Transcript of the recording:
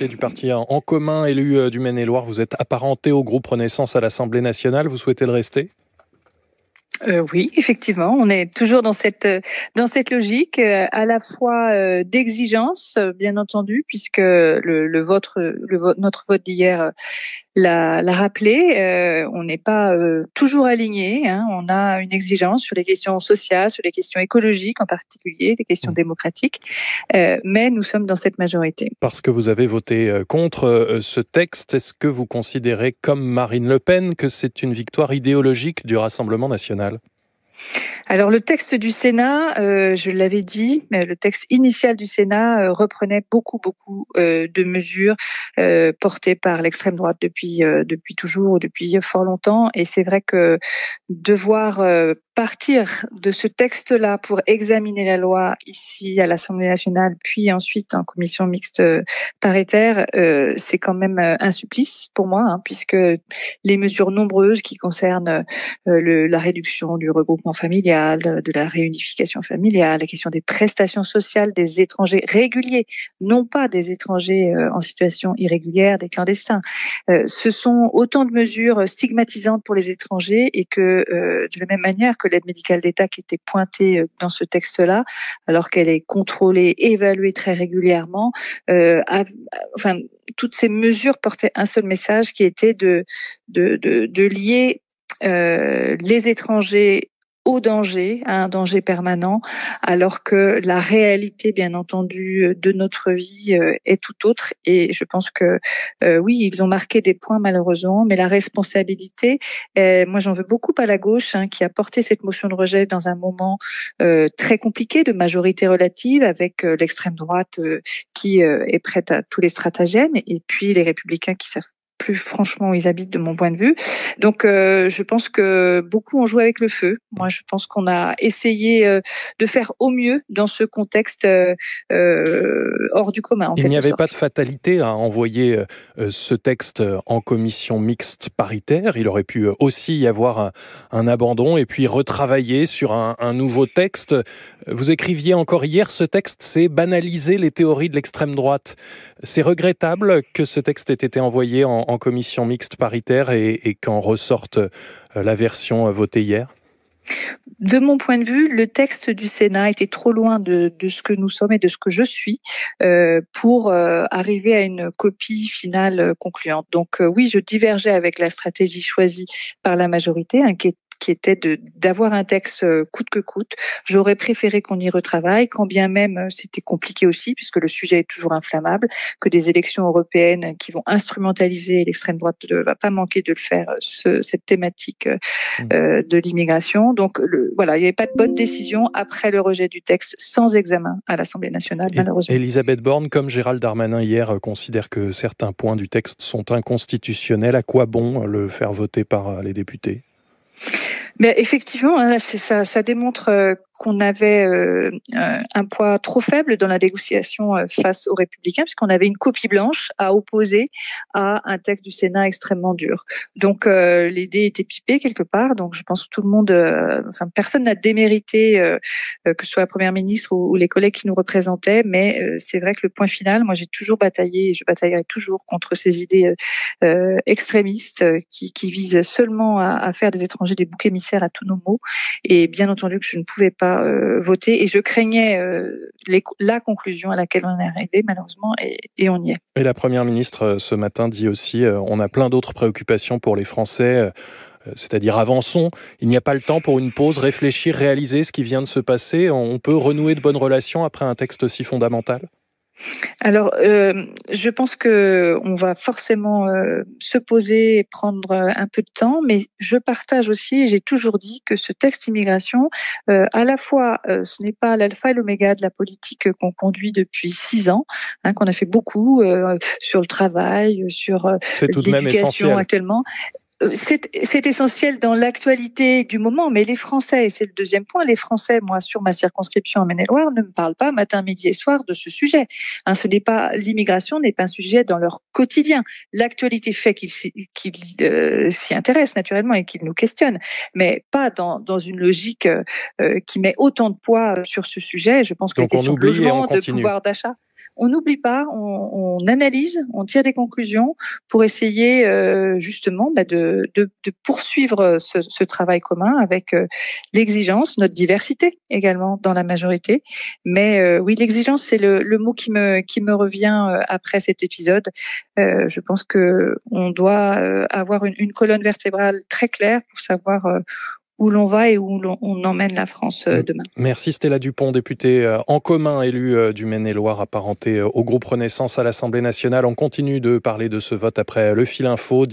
Du parti En Commun, élu du Maine-et-Loire, vous êtes apparenté au groupe Renaissance à l'Assemblée nationale, vous souhaitez le rester ? Oui, effectivement, on est toujours dans cette logique, à la fois d'exigence, bien entendu, puisque notre vote d'hier l'a rappelé. On n'est pas toujours aligné, hein. On a une exigence sur les questions sociales, sur les questions écologiques en particulier, les questions démocratiques, mais nous sommes dans cette majorité. Parce que vous avez voté contre ce texte, est-ce que vous considérez, comme Marine Le Pen, que c'est une victoire idéologique du Rassemblement national ? Alors le texte du Sénat, je l'avais dit, le texte initial du Sénat reprenait beaucoup de mesures portées par l'extrême droite depuis toujours, depuis fort longtemps. Et c'est vrai que devoir partir de ce texte-là pour examiner la loi ici à l'Assemblée nationale, puis ensuite en commission mixte paritaire, c'est quand même un supplice pour moi, hein, puisque les mesures nombreuses qui concernent la réduction du regroupement familial, de la réunification familiale, la question des prestations sociales des étrangers réguliers, non pas des étrangers en situation irrégulière, des clandestins. Ce sont autant de mesures stigmatisantes pour les étrangers et que de la même manière que l'aide médicale d'État qui était pointée dans ce texte-là, alors qu'elle est contrôlée, évaluée très régulièrement, toutes ces mesures portaient un seul message qui était de lier les étrangers au danger, à un danger permanent, alors que la réalité, bien entendu, de notre vie est tout autre. Et je pense que oui, ils ont marqué des points malheureusement, mais la responsabilité, moi j'en veux beaucoup à la gauche, hein, qui a porté cette motion de rejet dans un moment très compliqué de majorité relative, avec l'extrême droite qui est prête à tous les stratagèmes, et puis les républicains qui savent plus franchement où ils habitent de mon point de vue. Donc je pense que beaucoup ont joué avec le feu. Moi je pense qu'on a essayé de faire au mieux dans ce contexte hors du commun. Il n'y avait pas de fatalité à envoyer ce texte en commission mixte paritaire. Il aurait pu aussi y avoir un abandon et puis retravailler sur un nouveau texte. Vous écriviez encore hier, ce texte, c'est banaliser les théories de l'extrême droite. C'est regrettable que ce texte ait été envoyé en commission mixte paritaire et qu'en ressorte la version votée hier. De mon point de vue, le texte du Sénat était trop loin de ce que nous sommes et de ce que je suis pour arriver à une copie finale concluante. Donc oui, je divergeais avec la stratégie choisie par la majorité, hein, qui était d'avoir un texte coûte que coûte. J'aurais préféré qu'on y retravaille, quand bien même c'était compliqué aussi, puisque le sujet est toujours inflammable, que des élections européennes qui vont instrumentaliser l'extrême droite ne va pas manquer de le faire, cette thématique de l'immigration. Donc voilà, il n'y avait pas de bonne décision après le rejet du texte sans examen à l'Assemblée nationale, malheureusement. Elisabeth Borne, comme Gérald Darmanin hier, considère que certains points du texte sont inconstitutionnels. À quoi bon le faire voter par les députés ? Mais effectivement, ça démontre qu'on avait un poids trop faible dans la négociation face aux Républicains, puisqu'on avait une copie blanche à opposer à un texte du Sénat extrêmement dur. Donc l'idée était pipée quelque part. Donc je pense que tout le monde, personne n'a démérité, que ce soit la Première ministre ou les collègues qui nous représentaient. Mais c'est vrai que le point final, moi j'ai toujours bataillé et je bataillerai toujours contre ces idées extrémistes qui visent seulement à faire des étrangers des boucs émissaires à tous nos maux. Et bien entendu que je ne pouvais pas voter et je craignais la conclusion à laquelle on est arrivé malheureusement et on y est. Et la Première ministre ce matin dit aussi on a plein d'autres préoccupations pour les Français, c'est-à-dire avançons, il n'y a pas le temps pour une pause, réfléchir, réaliser ce qui vient de se passer, on peut renouer de bonnes relations après un texte aussi fondamental ? Alors, je pense que on va forcément se poser et prendre un peu de temps, mais je partage aussi, et j'ai toujours dit que ce texte immigration, à la fois, ce n'est pas l'alpha et l'oméga de la politique qu'on conduit depuis 6 ans, hein, qu'on a fait beaucoup sur le travail, sur l'éducation actuellement. C'est essentiel dans l'actualité du moment, mais les Français, et c'est le deuxième point, les Français, moi, sur ma circonscription en Maine-et-Loire, ne me parlent pas matin, midi et soir de ce sujet. Hein, l'immigration n'est pas un sujet dans leur quotidien. L'actualité fait qu'ils s'y intéressent naturellement et qu'ils nous questionnent, mais pas dans une logique qui met autant de poids sur ce sujet. Je pense que les questions de logement, de pouvoir d'achat, on n'oublie pas, on analyse, on tire des conclusions pour essayer justement de poursuivre ce travail commun avec l'exigence, notre diversité également dans la majorité. Mais oui, l'exigence, c'est le mot qui me revient après cet épisode. Je pense que on doit avoir une colonne vertébrale très claire pour savoir où l'on va et où on emmène la France demain. Merci Stella Dupont, députée En Commun, élue du Maine-et-Loire, apparentée au groupe Renaissance à l'Assemblée nationale. On continue de parler de ce vote après le fil info.